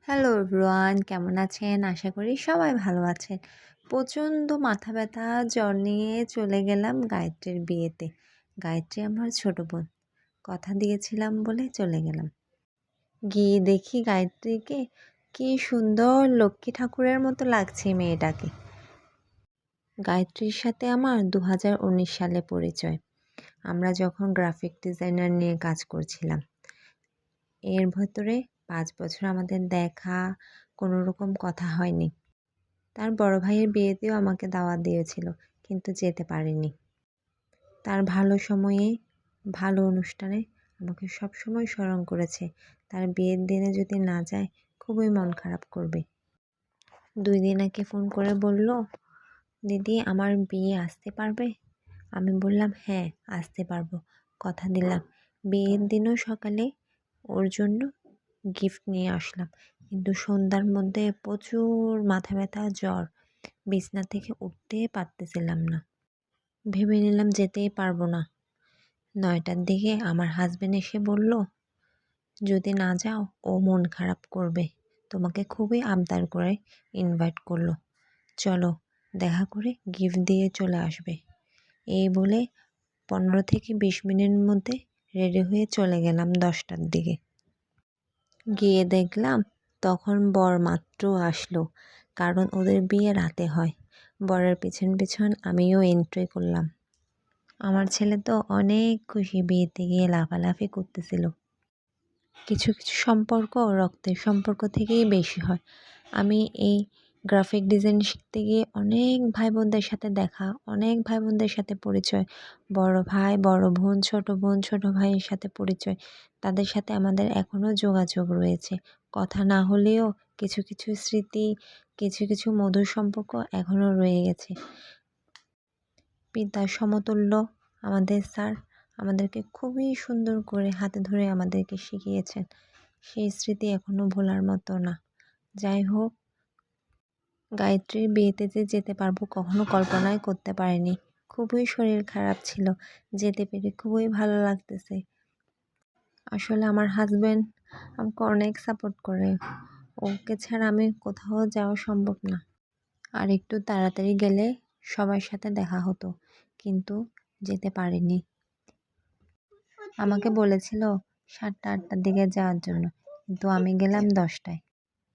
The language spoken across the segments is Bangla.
হ্যালো এভরিওয়ান, কেমন আছেন? আশা করি সবাই ভালো আছেন। প্রচণ্ড মাথা ব্যথা জ্বর নিয়ে চলে গেলাম গায়ত্রীর বিয়েতে। গায়ত্রী আমার ছোট বোন। কথা দিয়েছিলাম বলে চলে গেলাম। গিয়ে দেখি গায়ত্রীকে কি সুন্দর লক্ষ্মী ঠাকুরের মতো লাগছে মেয়েটাকে। গায়ত্রীর সাথে আমার 2019 সালে পরিচয়। আমরা যখন গ্রাফিক ডিজাইনার নিয়ে কাজ করছিলাম। এর ভেতরে 5 বছর আমাদের দেখা, কোনো রকম কথা হয়নি। তার বড় ভাইয়ের বিয়েতেও আমাকে দাওয়াত দিয়েছিল, কিন্তু যেতে পারিনি। তার ভালো সময়ে, ভালো অনুষ্ঠানে আমাকে সবসময় স্মরণ করেছে। তার বিয়ের দিনে যদি না যায় খুবই মন খারাপ করবে। 2 দিন আগে ফোন করে বলল, দিদি আমার বিয়ে আসতে পারবে? আমি বললাম হ্যাঁ আসতে পারবো, কথা দিলাম। বিয়ের দিনও সকালে ওর জন্য গিফট নিয়ে আসলাম, কিন্তু সন্ধ্যার মধ্যে প্রচুর মাথা ব্যথা জ্বর, বিছনা থেকে উঠতে পারতেছিলাম না। ভেবে নিলাম যেতেই পারবো না। 9টার দিকে আমার হাজবেন্ড এসে বলল, যদি না যাও ও মন খারাপ করবে, তোমাকে খুবই আবদার করে ইনভাইট করলো, চলো দেখা করে গিফট দিয়ে চলে আসবে। এই বলে 15 থেকে 20 মিনিটের মধ্যে রেডি হয়ে চলে গেলাম 10টার দিকে। গিয়ে দেখলাম তখন বর মাত্র আসলো, কারণ ওদের বিয়ে রাতে হয়। বরের পিছন পিছন আমিও এন্ট্রি করলাম। আমার ছেলে তো অনেক খুশি, বিয়েতে গিয়ে লাফালাফি করতেছিল। কিছু কিছু সম্পর্ক রক্তের সম্পর্ক থেকেই বেশি হয়। আমি এই গ্রাফিক ডিজাইন শিখতে গিয়ে অনেক ভাই বোনদের সাথে দেখা, অনেক ভাই বোনদের সাথে পরিচয়, বড় ভাই বড় বোন ছোট ভাইয়ের সাথে পরিচয়। তাদের সাথে আমাদের এখনও যোগাযোগ রয়েছে। কথা না হলেও কিছু কিছু স্মৃতি, কিছু কিছু মধুর সম্পর্ক এখনও রয়ে গেছে। পিতার সমতুল্য আমাদের স্যার আমাদেরকে খুবই সুন্দর করে হাতে ধরে আমাদেরকে শিখিয়েছেন। সেই স্মৃতি এখনও ভোলার মতো না। যাই হোক, গায়ত্রীর বিয়েতে যে যেতে পারবো কখনো কল্পনাই করতে পারিনি। খুবই শরীর খারাপ ছিল, যেতে পেরে খুবই ভালো লাগতেছে। আসলে আমার হাজবেন্ড আমাকে অনেক সাপোর্ট করে, ওকে ছাড়া আমি কোথাও যাওয়া সম্ভব না। আর একটু তাড়াতাড়ি গেলে সবার সাথে দেখা হতো, কিন্তু যেতে পারিনি। আমাকে বলেছিল 7টা-8টার দিকে যাওয়ার জন্য, কিন্তু আমি গেলাম 10টায়।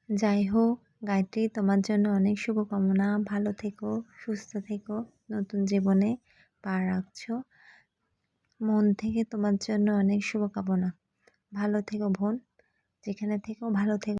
যাই হোক গায়ত্রী, তোমার জন্য অনেক শুভকামনা। ভালো থেকো, সুস্থ থেকো, নতুন জীবনে পা রাখছো। মন থেকে তোমার জন্য অনেক শুভকামনা। ভালো থেকো বোন, যেখানে থেকো ভালো থেকো।